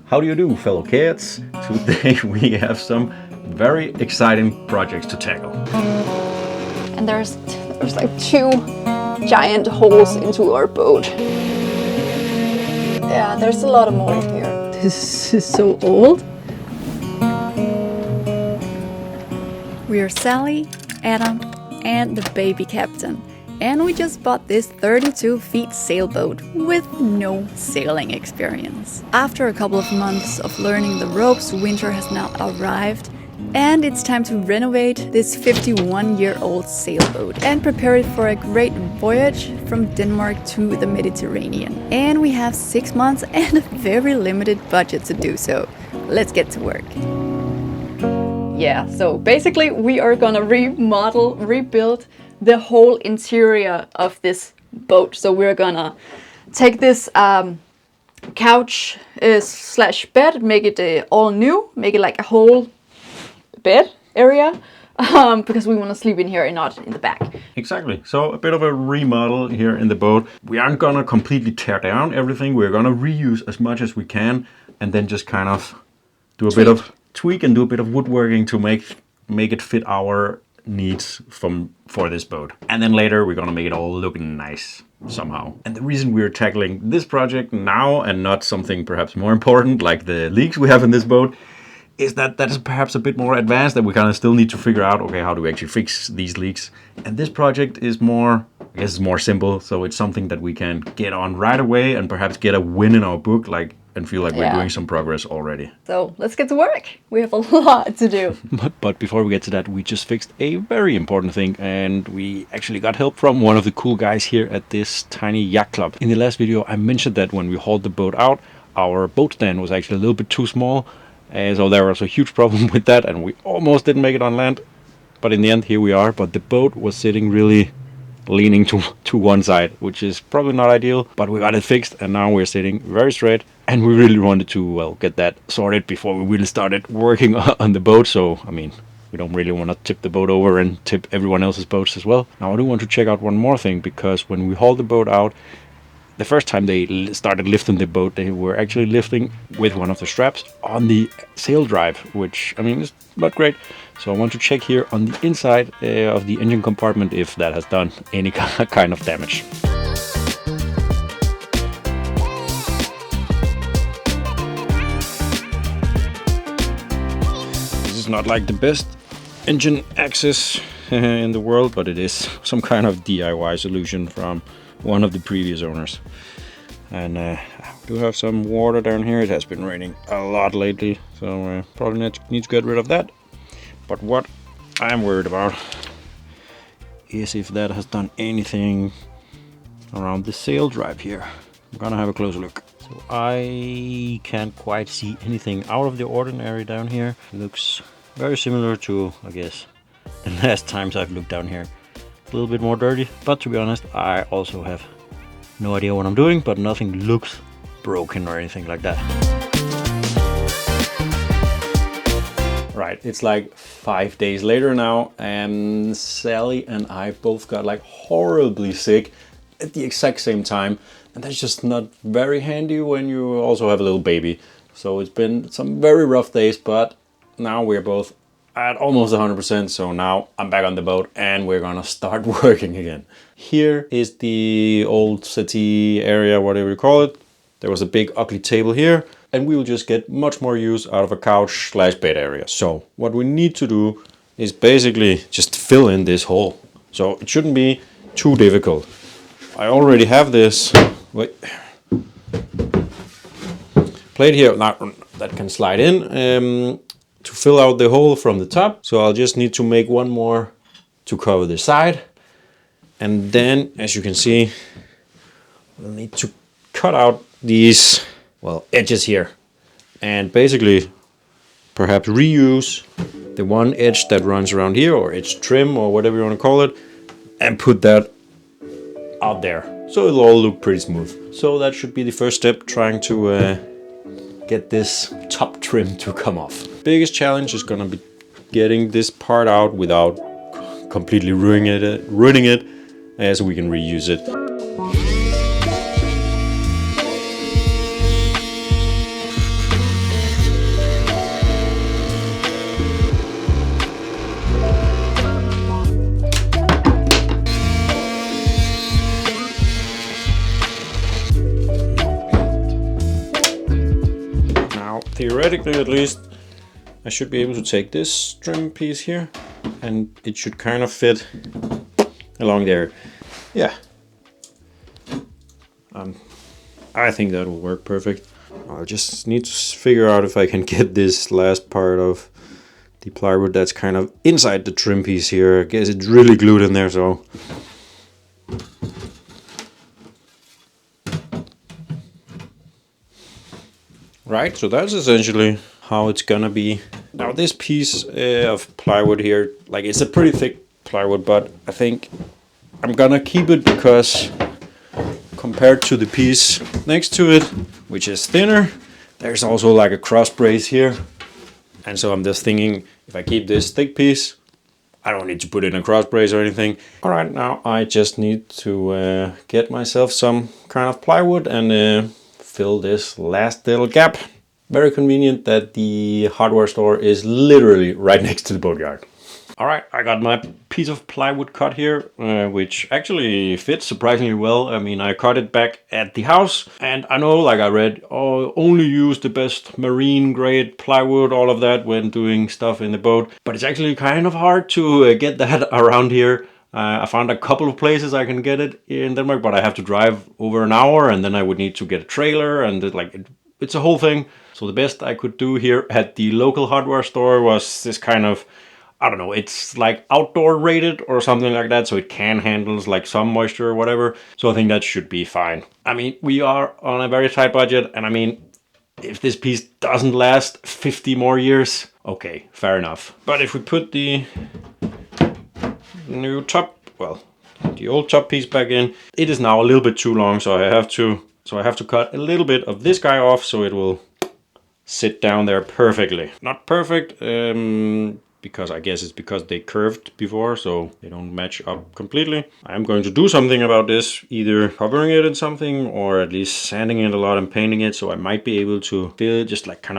How do you do, fellow kids? Today we have some very exciting projects to tackle. And there's like 2 giant holes into our boat. Yeah, there's a lot of mold here. This is so old. We are Sally, Adam, and the baby captain. And we just bought this 32 feet sailboat with no sailing experience. After a couple of months of learning the ropes, winter has now arrived. And it's time to renovate this 51-year-old sailboat and prepare it for a great voyage from Denmark to the Mediterranean. And we have 6 months and a very limited budget to do so. Let's get to work. Yeah, so basically we are gonna rebuild the whole interior of this boat. So we're gonna take this couch slash bed, make it all new, make it like a whole bed area, because we want to sleep in here and not in the back. Exactly. So a bit of a remodel here in the boat. We aren't gonna completely tear down everything. We're gonna reuse as much as we can, and then just kind of do a bit of tweak and do a bit of woodworking to make it fit our needs for this boat. And then later we're gonna make it all look nice somehow. And the reason we're tackling this project now and not something perhaps more important like the leaks we have in this boat is that is perhaps a bit more advanced, that we kind of still need to figure out, okay, how do we actually fix these leaks? And this project is more, I guess it's more simple, so it's something that we can get on right away and perhaps get a win in our book, and feel like we're doing some progress already. So let's get to work. We have a lot to do. But before we get to that, we just fixed a very important thing, and we actually got help from one of the cool guys here at this tiny yacht club. In the last video, I mentioned that when we hauled the boat out, our boat stand was actually a little bit too small. So there was a huge problem with that, and we almost didn't make it on land. But in the end, here we are. But the boat was sitting really leaning to one side, which is probably not ideal. But we got it fixed, and now we're sitting very straight. And we really wanted to, well, get that sorted before we really started working on the boat. So, I mean, we don't really want to tip the boat over and tip everyone else's boats as well. Now, I do want to check out one more thing, because when we hauled the boat out, the first time they started lifting the boat, they were actually lifting with one of the straps on the sail drive, which, I mean, is not great. So I want to check here on the inside of the engine compartment if that has done any kind of damage. This is not like the best engine access in the world, but it is some kind of DIY solution from one of the previous owners. And I do have some water down here. It has been raining a lot lately, so probably need to get rid of that. But what I'm worried about is if that has done anything around the sail drive here. I'm gonna have a closer look. So I can't quite see anything out of the ordinary down here. It looks very similar to, I guess, the last times I've looked down here. A little bit more dirty, but to be honest, I also have no idea what I'm doing, but nothing looks broken or anything like that. Right, it's like 5 days later now, and Sally and I both got like horribly sick at the exact same time, and that's just not very handy when you also have a little baby. So it's been some very rough days, but now we're both at almost 100%, so now I'm back on the boat and we're gonna start working again. Here is the old settee area, whatever you call it. There was a big ugly table here, and we will just get much more use out of a couch slash bed area. So what we need to do is basically just fill in this hole. So it shouldn't be too difficult. I already have this plate here now that can slide in. To fill out the hole from the top. So I'll just need to make one more to cover the side. And then, as you can see, we'll need to cut out these, well, edges here. And basically, perhaps reuse the one edge that runs around here, or edge trim, or whatever you want to call it, and put that out there. So it'll all look pretty smooth. So that should be the first step, trying to get this top trim to come off. Biggest challenge is gonna be getting this part out without completely ruining it, so we can reuse it. theoretically at least, I should be able to take this trim piece here and it should kind of fit along there. Yeah. I think that will work perfect. I just need to figure out if I can get this last part of the plywood that's kind of inside the trim piece here. I guess it's really glued in there, so. Right, so that's essentially how it's gonna be. Now this piece of plywood here, like it's a pretty thick plywood, but I think I'm gonna keep it because compared to the piece next to it, which is thinner, there's also like a cross brace here. And so I'm just thinking, if I keep this thick piece, I don't need to put in a cross brace or anything. All right, now I just need to get myself some kind of plywood and fill this last little gap. Very convenient that the hardware store is literally right next to the boatyard. All right, I got my piece of plywood cut here, which actually fits surprisingly well. I mean, I cut it back at the house, and I know, like I read, only use the best marine grade plywood, all of that when doing stuff in the boat. But it's actually kind of hard to get that around here. I found a couple of places I can get it in Denmark, but I have to drive over an hour, and then I would need to get a trailer, and it's a whole thing. So the best I could do here at the local hardware store was this kind of, I don't know, it's like outdoor rated or something like that, so it can handle like some moisture or whatever. So I think that should be fine. I mean, we are on a very tight budget, and I mean, if this piece doesn't last 50 more years, okay, fair enough. But if we put the new top, well, the old top piece back in, it is now a little bit too long, so I have to cut a little bit of this guy off so it will sit down there perfectly. Not perfect, because I guess it's because they curved before, so they don't match up completely. I'm going to do something about this, either covering it in something or at least sanding it a lot and painting it, so I might be able to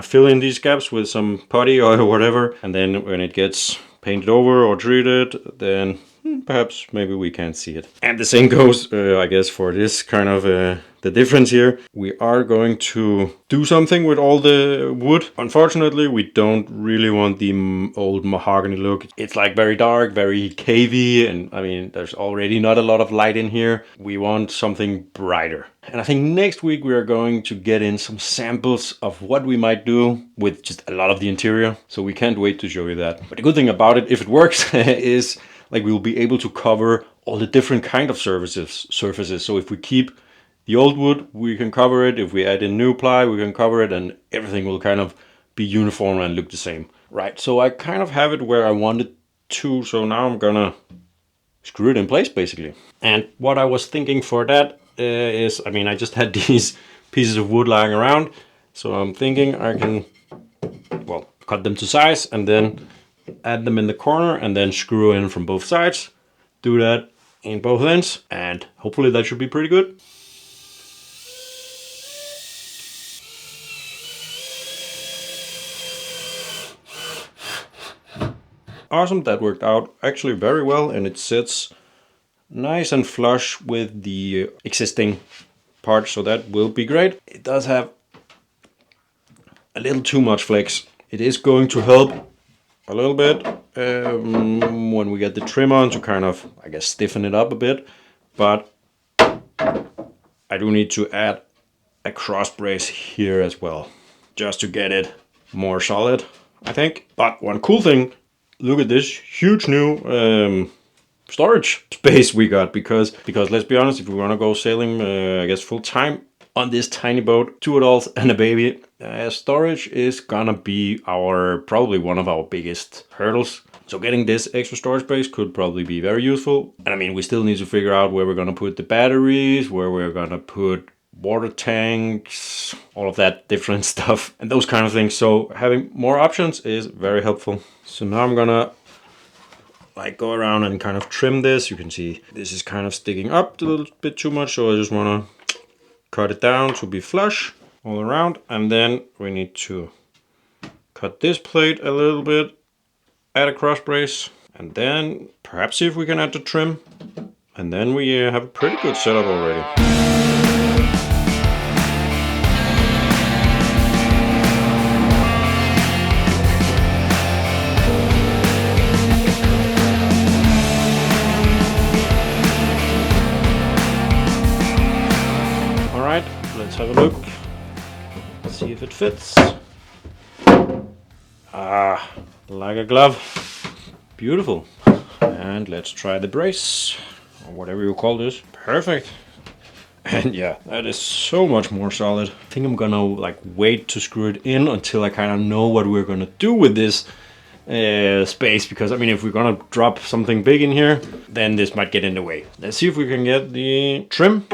fill in these gaps with some putty or whatever, and then when it gets painted over or treated, then perhaps maybe we can't see it. And the same goes, I guess, for this kind of the difference here. We are going to do something with all the wood. Unfortunately, we don't really want the old mahogany look. It's like very dark, very cavey, and I mean, there's already not a lot of light in here. We want something brighter. And I think next week we are going to get in some samples of what we might do with just a lot of the interior. So we can't wait to show you that. But the good thing about it, if it works, is like we'll be able to cover all the different kind of surfaces. So if we keep the old wood, we can cover it. If we add in new ply, we can cover it, and everything will kind of be uniform and look the same. Right, so I kind of have it where I want it to, so now I'm gonna screw it in place basically. And what I was thinking for that is, I mean, I just had these pieces of wood lying around, so I'm thinking I can, well, cut them to size and then add them in the corner and then screw in from both sides. Do that in both ends, and hopefully that should be pretty good. Awesome, that worked out actually very well, and it sits nice and flush with the existing part, so that will be great. It does have a little too much flex. It is going to help a little bit when we get the trim on to kind of, I guess, stiffen it up a bit, but I do need to add a cross brace here as well, just to get it more solid, I think. But one cool thing, look at this huge new storage space we got, because let's be honest, if we want to go sailing, I guess full time on this tiny boat, 2 adults and a baby, storage is gonna be probably one of our biggest hurdles. So getting this extra storage space could probably be very useful. And I mean, we still need to figure out where we're gonna put the batteries, where we're gonna put water tanks, all of that different stuff and those kind of things. So having more options is very helpful. So now I'm gonna like go around and kind of trim this. You can see this is kind of sticking up a little bit too much, so I just wanna cut it down to be flush all around. And then we need to cut this plate a little bit, add a cross brace, and then perhaps see if we can add the trim. And then we have a pretty good setup already. fits. Ah, like a glove. Beautiful. And let's try the brace, or whatever you call this. Perfect. And yeah, that is so much more solid. I think I'm gonna like wait to screw it in until I kind of know what we're gonna do with this space, because I mean, if we're gonna drop something big in here, then this might get in the way. Let's see if we can get the trim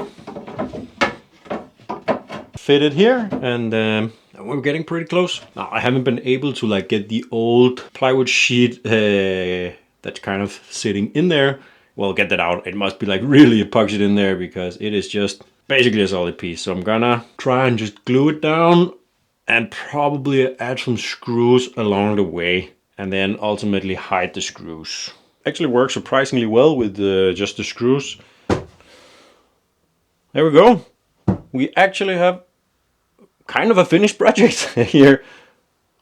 fitted here, and we're getting pretty close. Now, I haven't been able to like get the old plywood sheet that's kind of sitting in there. Well, get that out. It must be like really epoxied in there, because it is just basically a solid piece. So I'm gonna try and just glue it down and probably add some screws along the way, and then ultimately hide the screws. Actually works surprisingly well with just the screws. There we go. We actually have kind of a finished project here.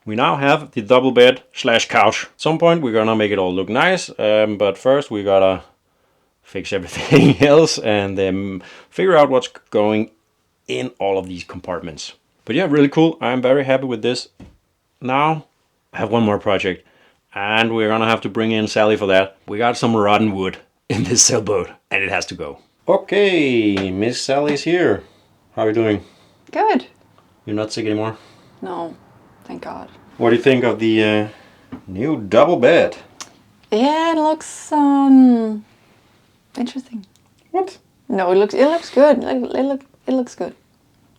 We now have the double bed / couch. At some point we're gonna make it all look nice, but first we gotta fix everything else and then figure out what's going in all of these compartments. But yeah, really cool. I'm very happy with this. Now I have one more project, and we're gonna have to bring in Sally for that. We got some rotten wood in this sailboat, and it has to go. Okay, Miss Sally's here. How are you doing? Good. You're not sick anymore? No, thank God. What do you think of the new double bed? Yeah, it looks interesting. What? No, it looks good. It looks good.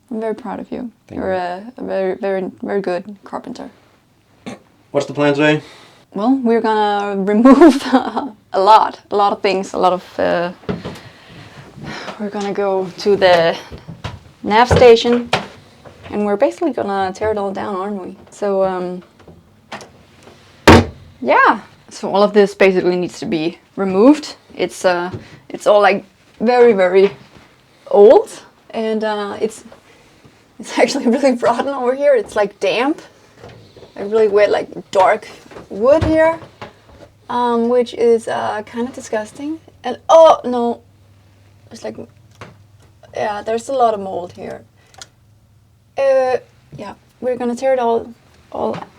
I'm very proud of you. You're a very good carpenter. What's the plan today? Well, we're gonna remove a lot of things. We're gonna go to the nav station, and we're basically gonna tear it all down, aren't we? So yeah. So all of this basically needs to be removed. It's all like very old, and it's actually really rotten over here. It's like damp, like really wet, like dark wood here, which is kind of disgusting. And oh no, it's like, yeah, there's a lot of mold here. Yeah, we're gonna tear it all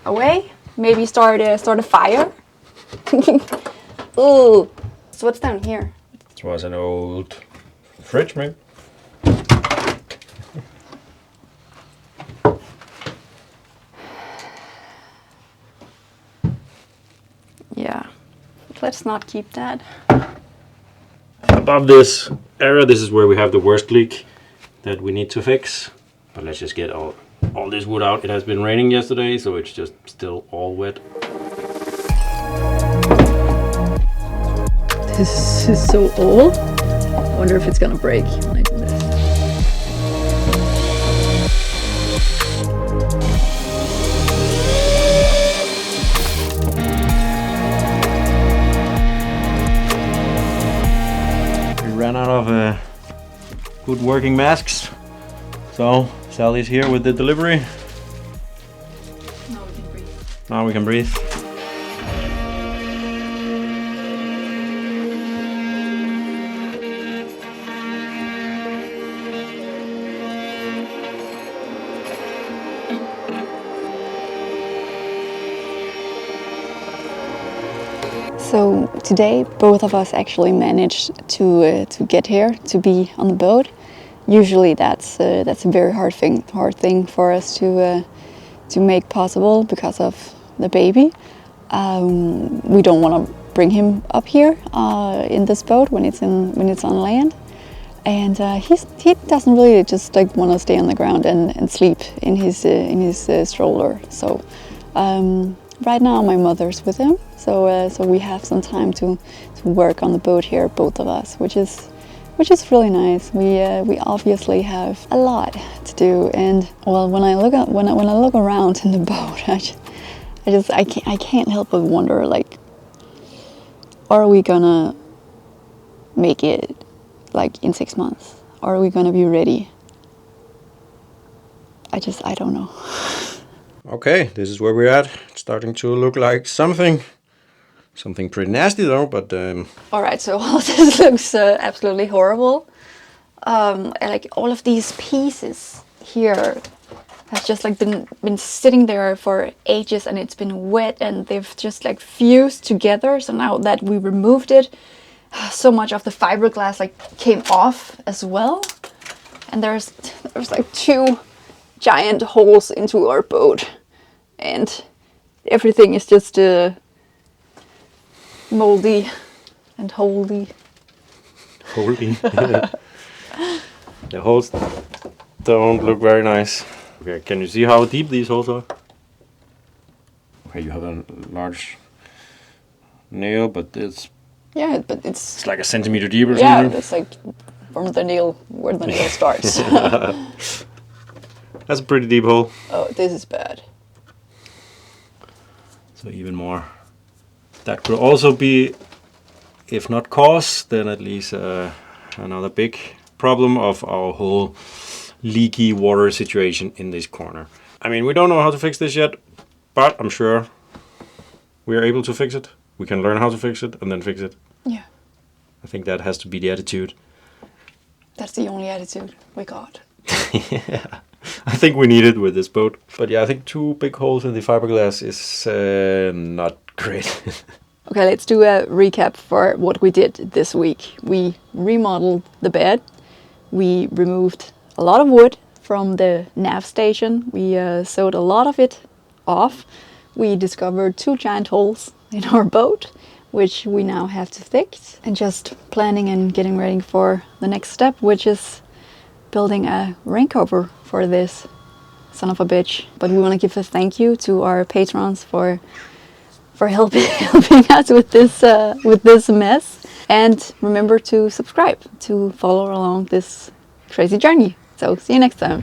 away. Maybe start a fire. Ooh. So what's down here? This was an old fridge, maybe. Yeah, let's not keep that. Above this area, this is where we have the worst leak that we need to fix. But let's just get all this wood out. It has been raining yesterday, so it's just still all wet. This is so old. I wonder if it's gonna break when I do this. We ran out of good working masks, so Sally's here with the delivery. Now we can breathe. Now we can breathe. So today, both of us actually managed to get here, to be on the boat. Usually, that's a very hard thing for us to make possible because of the baby. We don't want to bring him up here in this boat when it's on land, and he doesn't really just like want to stay on the ground and sleep in his stroller. So. Right now my mother's with him, so we have some time to work on the boat here, both of us, which is really nice. We obviously have a lot to do, and well, when I look around in the boat, I can't help but wonder, like, are we gonna make it like in 6 months? Are we gonna be ready? I don't know. Okay, this is where we're at. It's starting to look like something pretty nasty though, but All right, so all of this looks absolutely horrible. And like all of these pieces here, has just like been sitting there for ages, and it's been wet, and they've just like fused together. So now that we removed it, so much of the fiberglass like came off as well, and there's like 2 giant holes into our boat, and everything is just moldy and holdy. Holy. The holes don't look very nice. Okay, can you see how deep these holes are? Okay, you have a large nail, but it's Yeah, but it's like a centimeter deep or yeah, something. it's like from the nail where the nail starts. That's a pretty deep hole. Oh, this is bad. So even more. That could also be, if not cause, then at least another big problem of our whole leaky water situation in this corner. I mean, we don't know how to fix this yet, but I'm sure we are able to fix it. We can learn how to fix it and then fix it. Yeah, I think that has to be the attitude. that's the only attitude we got. Yeah, I think we need it with this boat. But yeah, I think 2 big holes in the fiberglass is not great. Okay, let's do a recap for what we did this week. We remodeled the bed. We removed a lot of wood from the nav station. We sewed a lot of it off. We discovered 2 giant holes in our boat, which we now have to fix. And just planning and getting ready for the next step, which is building a rain cover for this son of a bitch. But we want to give a thank you to our patrons for helping us with this mess. And remember to subscribe to follow along this crazy journey. So see you next time.